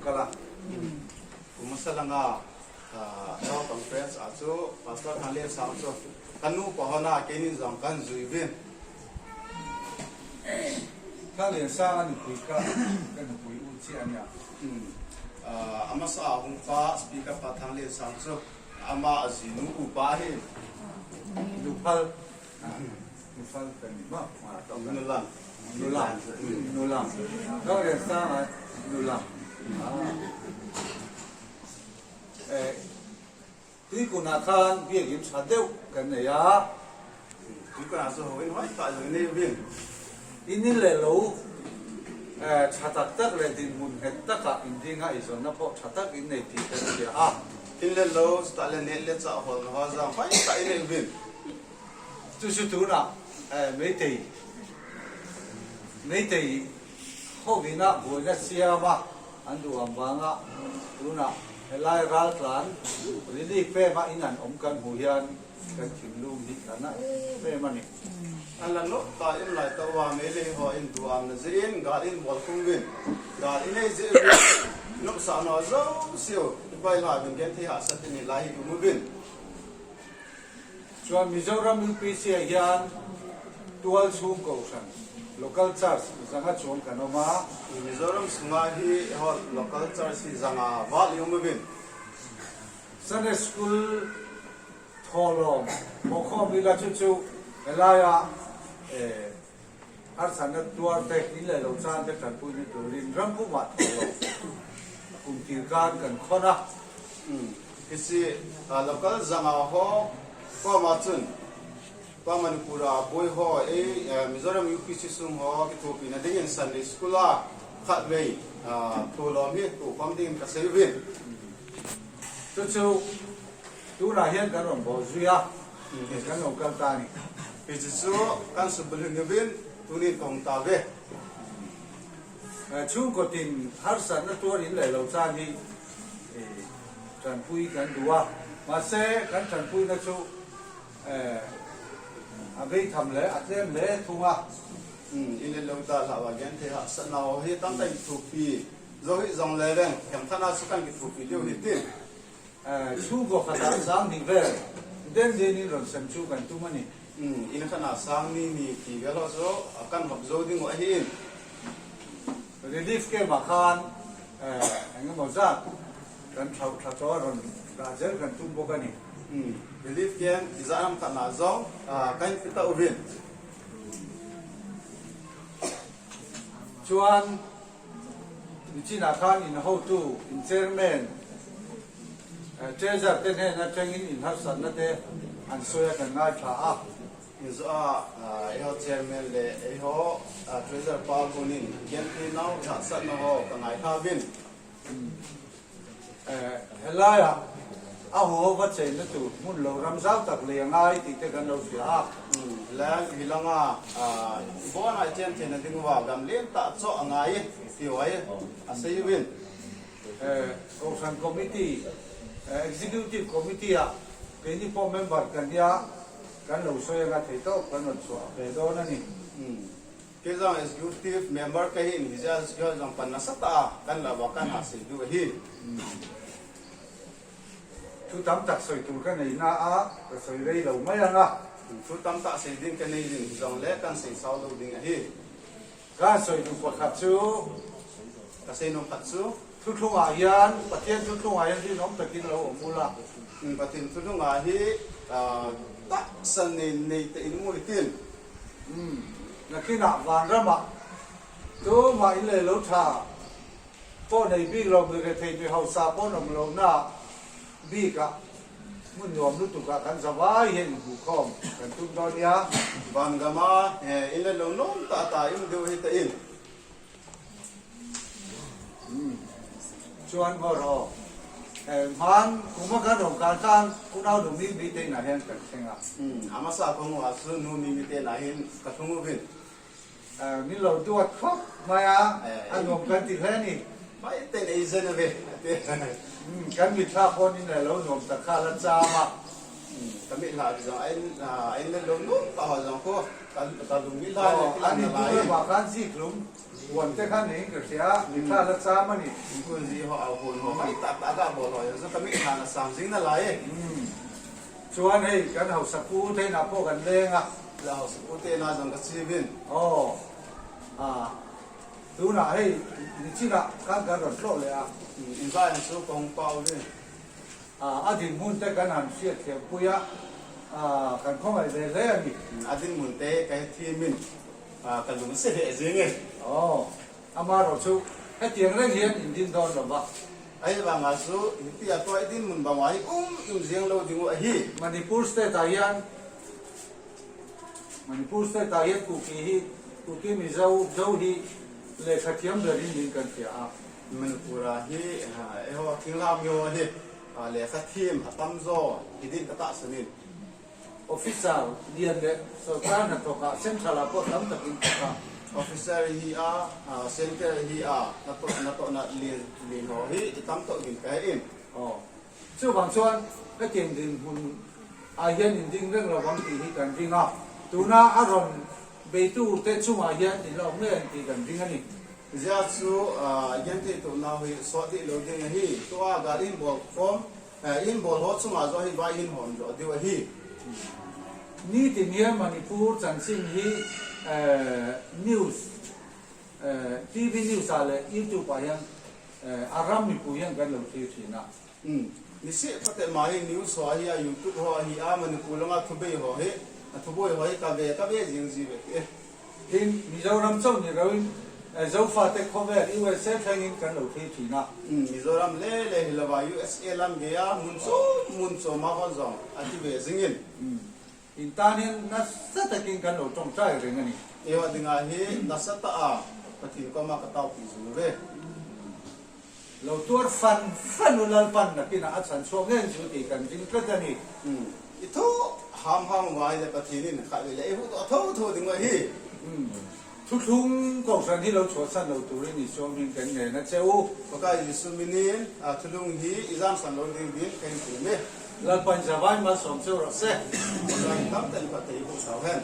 kala kumasalanga no conference aso pastor hale samso kanu pohona kenin jong kan zuibin kali sa ani pika kan pui uchi anya amasa hungpa speaker pathangle samso ama azinu upahe lupal kan ba nulang nulang kali sa nulang tuy cũng là khan việc kiểm soát đều cái này á tuy cũng là số hội nói tại rồi này viên ini le lâu chatak tak le din mun het tak ka indi nga iso na po chatak in nei ti ka dia a in le lo sta le net le cha hol ho za phai tại này viên tu tu na mấy tỷ hậu vì na buổi na sia ma anh du am nga tu na lai ral tlan really pe ma in an kan hu hian kan thim lu ni kana pe ma ni anh là lúc tại in lại tàu hòa mấy lên họ in tu am là dễ in gạt in bọt không viên gạt in này dễ lúc sao nó dấu siêu quay lại mình cái thì hạ sát thì lại cũng mới viên cho Mizoram UPC hian dual chum ko san local church zanga chom kanoma Mizoram sungai hi họ local church hi zanga vali cũng mới viên Sunday school tholom mo kho mi la chu chu elaya ar sanat tuar te ile lo chan te kan pu ni turin ram pu ma tholo kum tir kan khona kisi local zanga ho qua mà chun qua Manipura boy ho Mizoram UPC sum ho ki thu pina ding Sunday school a khat vei tholom hi tu pam ding ka sevin chu chu tu na hian kan rom bo zuya kan rom kan ta ni vì số căn sự bình thường viên tu nên công ta về chung có tin har san na tuar in le lo chan hi tran pui kan duwa ma se kan tran pui na chu a vei tham le a tlem le thunga in lâu ta là gen thế hạ sẵn nào hết tăng tay thuộc phi rồi dòng lề lên kèm thằng nào sẽ căn cái thuộc phi tiêu hết tiền chung có khả sang đi về đến đến ni ron sam chu kan tu mani in khả năng sang ni thì cái đó số căn học rồi đi ngoại hiên relief ke ma khan anh mo za kan thau cho ron rajer kan tu bo kani relief game design khả năng giống cái kita ovin chuan chi na khan in how to in chairman treasure ten he na training in har san na te an soya kan ngai tha a is a chairman le ho treasure pa bonin gen thì now hạ sẵn nó ho cái ngày tha vin helaya a ho va che na tu mun lo ram zau tak le ngai ti te kan lo sia là hilanga bo na chen chen na ding wa gam len ta cho ngai ti wai a sei win ocean committee executive committee a ke ni po member kan ya kan lo soya ga thei to kan lo so be do na ni cái dòng executive member cái hình thì ra cái dòng phần nó sắp ta căn là vào căn hạ sĩ du hi thu tam tak soi tu kan nei na a ka soi rei lo mai anga thu tam ta sĩ din cái này din dòng lẽ căn sĩ sau lâu din hi ka soi tu ko khat chu cái sĩ nông phát số thu thung a yan patien thu thung a yan di nom takin lo mula và tin thu đông à hi tak san này tự in mua tiền na kina van rama tu ma ile lo tha po nei bi lo be thei be hausa po nom lo na bi ka mun yom lu tu ka kan zawai hen bu khom kan tu do nia van gama in le lo nom ta in do hi ta in chuan go ro man kuma ka rom ka tang ku nau lu mi bi te na hen kan senga ama sa ko mo asu nu mi te na hin ka thungu vin mi lo duat khop maya an nom kan ti hleni mai te nei zen ve kan mi tha pon in lo nom ta kha la cha ma kami lah bisa ain lelong nu tahu jang ko kalung ni lah Oh, ani tu bahkan sih belum wanita kan ni kerja kita ada sama ni. ko ji ho au hon ho kami tak ada bolo ya so kami na samsing na lai Chuan hei kan hau sapu thế nào po kan leng à. la ho su te na jang ka chivin Oh, tu na hei ni chi na kan kan ron lo le à. in ba yang su kong pao ni Adin mun te kan han siat thiam puya. Kan khong ai le le ni. adin mun te kai thi min kalung se he jing Oh, amaro chu cái tiếng lên hiền in din don rồi ba. ai ba nga su ti a to adin mun ba wai im jing lo ding wa hi Manipur state tayan ku ki mi zau hi le khathiam berin din kan tia a. Manipura hi e ho king lam yo hi le sa thim atam zo hidin ka ta sanin Official dian le so kan na to ka central po tam takin ka. officer hi center hi na to na lin ho hi itam to gin ka in Oh, chu bang chuan cái tiền din hun a hian in ding reng lo bang ti hi kan ding a. Tu na aron be tu te chu ma hian ti lo nge ti kan ding ani. zia chu yan te to na hi so ti lo ding hi to a ga in bol form in bol ho chu ma zo hi ba in hom zo di wa hi Ni ti nia Manipur chan sing hi news TV news ale YouTube pa hian aram mi pu hian kan lo thi na. ni se pate ma hi news ho hi youtube ho hi manipur nga thube ho hi thuboi ho hi ka be jing ji be Tin Mizoram chau ni roi zau fa te cover USA thangin kan lo thi na. Mizoram le hilawa USA lam ge ya mun so ma ho zong ati be zingin In tanin na sa takin kan lo tong chai reng ani. ewa dinga hi nasata a pati ko ma ka tau pi zu ve Lo tuar fan ulal pan na kina at san so ngen su ti kan ding ka ni. ito ham wai le pati ni kha le e hu to dinga hi Thu thung ko san hi lo cho san lo tu ni so min kan ne na cheu ko ka yi su minin thulung hi izam san lo ding bin kan ku me lal pan jawan ma som cheu ro se. ko ka tam ten pati hu sa hen